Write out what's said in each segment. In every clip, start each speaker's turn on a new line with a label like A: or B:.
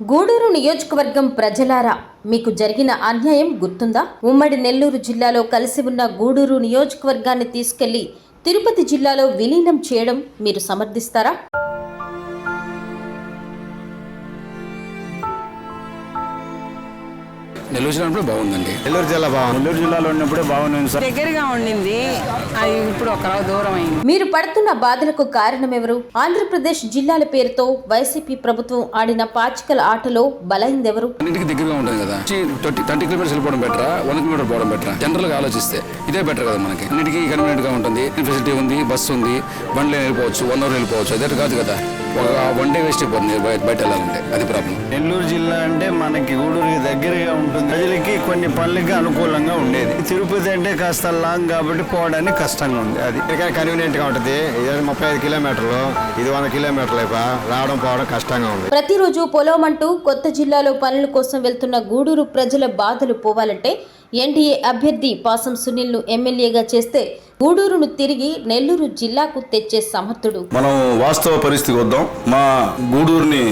A: గూడూరు నియోజకవర్గం ప్రజలారా, మీకు జరిగిన అన్యాయం గుర్తుందా? ఉమ్మడి నెల్లూరు జిల్లాలో కలిసి ఉన్న గూడూరు నియోజకవర్గాన్ని తీసుకెళ్లి తిరుపతి జిల్లాలో విలీనం చేయడం మీరు సమర్థిస్తారా?
B: నెల్లూరు జిల్లా ఉన్నప్పుడు బాగుందండి.
C: నెల్లూరు జిల్లా బాగుంది. నెల్లూరు జిల్లాలో ఉన్నప్పుడే బాగుంది సార్.
D: దగ్గరగా ఉండింది, అది ఇప్పుడు ఒక దూరం అయింది.
A: మీరు పడుతున్న బాధలకు కారణమెవరు? ఆంధ్రప్రదేశ్ జిల్లాల పేరుతో వైసీపీ ప్రభుత్వం ఆడిన పాచికల ఆటలో బలైందెవరు?
B: అన్నింటికి దగ్గరగా ఉంటుంది కదా. 30 కిలోమీటర్స్ వెళ్ళిపోవడం బెటరా, 1 కిలోమీటర్ పోవడం బెటరా? జనరల్ గా ఆలోచిస్తే ఇదే బెటర్ కదా. మనకి అన్నిటికీ కన్వీనియంట్ గా ఉంటుంది. ఫెసిలిటీ ఉంది, బస్సు ఉంది, బండ్లో వెళ్ళిపోవచ్చు, 1 అవర్ వెళ్ళిపోవచ్చు. అదే కాదు కదా, ఒక 1 డే వేస్ట్ అయిపోతుంది బయట వెళ్ళాలంటే. అది ప్రాబ్లం.
C: నెల్లూరు జిల్లా అంటే మనకి గూడూరుకి దగ్గరగా ఉంటుంది. ప్రజలకి కొన్ని పనులకి అనుకూలంగా ఉండేది. తిరుపతి అంటే కాస్త లాంగ్ కాబట్టి పోవడానికి కష్టంగా ఉంది. అది కన్వీనియంట్ గా ఉంటుంది. ఇది 35 కిలోమీటర్లు, ఇది 100 కిలోమీటర్లు రావడం పోవడం కష్టంగా ఉంది.
A: ప్రతిరోజు పొలమంటూ కొత్త జిల్లాలో పనుల కోసం వెళ్తున్న గూడూరు ప్రజల బాధలు పోవాలంటే ఎన్డీఏ అభ్యర్థి పాసం సునీల్ను ఎమ్మెల్యేగా చేస్తే గూడూరును తిరిగి నెల్లూరు జిల్లాకు తెచ్చే సమర్థుడు.
E: మనం వాస్తవ పరిస్థితికి వద్దాం. మా గూడూరుని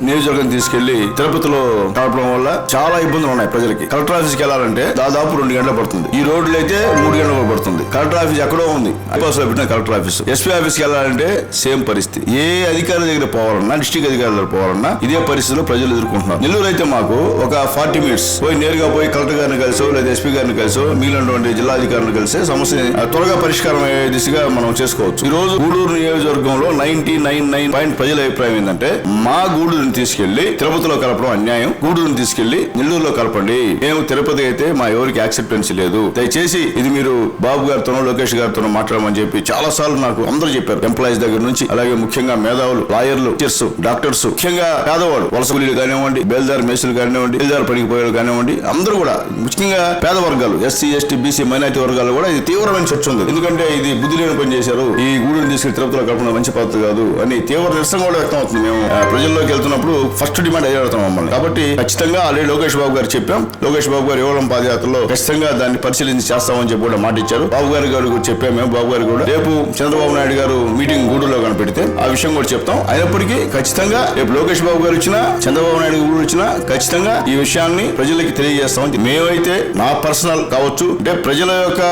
E: నియోజకవర్గం తీసుకెళ్లి తిరుపతిలో కలపడం వల్ల చాలా ఇబ్బందులు ఉన్నాయి ప్రజలకి. కలెక్టర్ ఆఫీస్కి వెళ్ళాలంటే దాదాపు 2 గంటలు పడుతుంది. ఈ రోడ్లు అయితే 3 గంటలు పడుతుంది. కలెక్టర్ ఆఫీస్ ఎక్కడో ఉంది, బైపాస్ లో పెట్టిన కలెక్టర్ ఆఫీస్. ఎస్పీ ఆఫీస్కి వెళ్ళాలంటే సేమ్ పరిస్థితి. ఏ అధికారి దగ్గర పోవాలన్నా, డిస్ట్రిక్ట్ అధికారుల దగ్గర పోవాలన్నా ఇదే పరిస్థితిలో ప్రజలు ఎదుర్కొంటున్నారు. నెల్లూరు అయితే మాకు ఒక 40 మినిట్స్ పోయి నేరుగా పోయి కలెక్టర్ గారిని కలిసో లేదా ఎస్పీ గారిని కలిసో మిగిలినటువంటి జిల్లా అధికారులను కలిసి సమస్య త్వరగా పరిష్కారం అయ్యే దిశగా మనం చేసుకోవచ్చు. ఈ రోజు గూడూరు నియోజకవర్గంలో 99.9% ప్రజల అభిప్రాయం ఏంటంటే మా గూడూరుని తీసుకెళ్లి తిరుపతిలో కలపడం అన్యాయం, గూడూరుని తీసుకెళ్లి నెల్లూరులో కలపండి. మేము తిరుపతి అయితే మా ఎవరికి యాక్సెప్టెన్స్ లేదు, దయచేసి ఇది మీరు బాబు గారితోనో లోకేష్ గారితోనో మాట్లాడమని చెప్పి చాలా సార్లు నాకు అందరూ చెప్పారు. ఎంప్లాయీస్ దగ్గర నుంచి అలాగే ముఖ్యంగా మేధావులు, లాయర్లు, టీచర్స్, డాక్టర్స్, ముఖ్యంగా పేదవాడు, వలస కూలీలు కానివ్వండి, బేల్దార్ మేసులు కానివ్వండి, బేల్దార్ పనికి పోయేలు కానివ్వండి, అందరూ కూడా ముఖ్యంగా పేద వర్గాలు, ఎస్సీ, ఎస్టీ, బీసీ, మైనారిటీ వర్గాలు కూడా ఇది తీవ్రమైన చర్చ ఉంది. ఎందుకంటే ఇది బుద్ధి లేని పని చేశారు, ఈ గూడూరుని తీసుకెళ్లి తిరుపతిలో కలపడం మంచి పద్ధతి కాదు అని తీవ్ర నిరసన కూడా వ్యక్తం అవుతుంది. మేము ప్రజల్లోకి వెళ్తున్నప్పుడు ఫస్ట్ డిమాండ్ అయ్యేస్తాం మమ్మల్ని. కాబట్టి ఖచ్చితంగా ఆల్రెడీ లోకేష్ బాబు గారు చెప్పాం. లోకేష్ బాబు గారు యువలం పాదయాత్రలో ఖచ్చితంగా దాన్ని పరిశీలించి చేస్తామని చెప్పి కూడా మాట ఇచ్చారు. బాబు గారు కూడా చెప్పాము. మేము బాబు గారు కూడా రేపు చంద్రబాబు నాయుడు గారు మీటింగ్ గూడూరులో కనిపెడితే ఆ విషయం కూడా చెప్తాం. అయినప్పటికీ ఖచ్చితంగా రేపు లోకేష్ బాబు గారు వచ్చినా, చంద్రబాబు నాయుడు గూడూరు వచ్చినా ఖచ్చితంగా ఈ విషయాన్ని ప్రజలకి తెలియజేస్తామని. మేమైతే నా పర్సనల్ కావచ్చు, అంటే ప్రజల యొక్క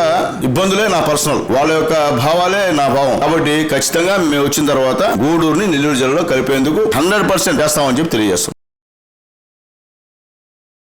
E: ఇబ్బందులే నా పర్సనల్, వాళ్ళ యొక్క భావాలే నా భావం. కాబట్టి ఖచ్చితంగా మేము వచ్చిన తర్వాత గూడూరుని నెల్లూరు జిల్లాలో కలిపేందుకు 100% చేస్తామని చెప్పి తెలియజేస్తాం.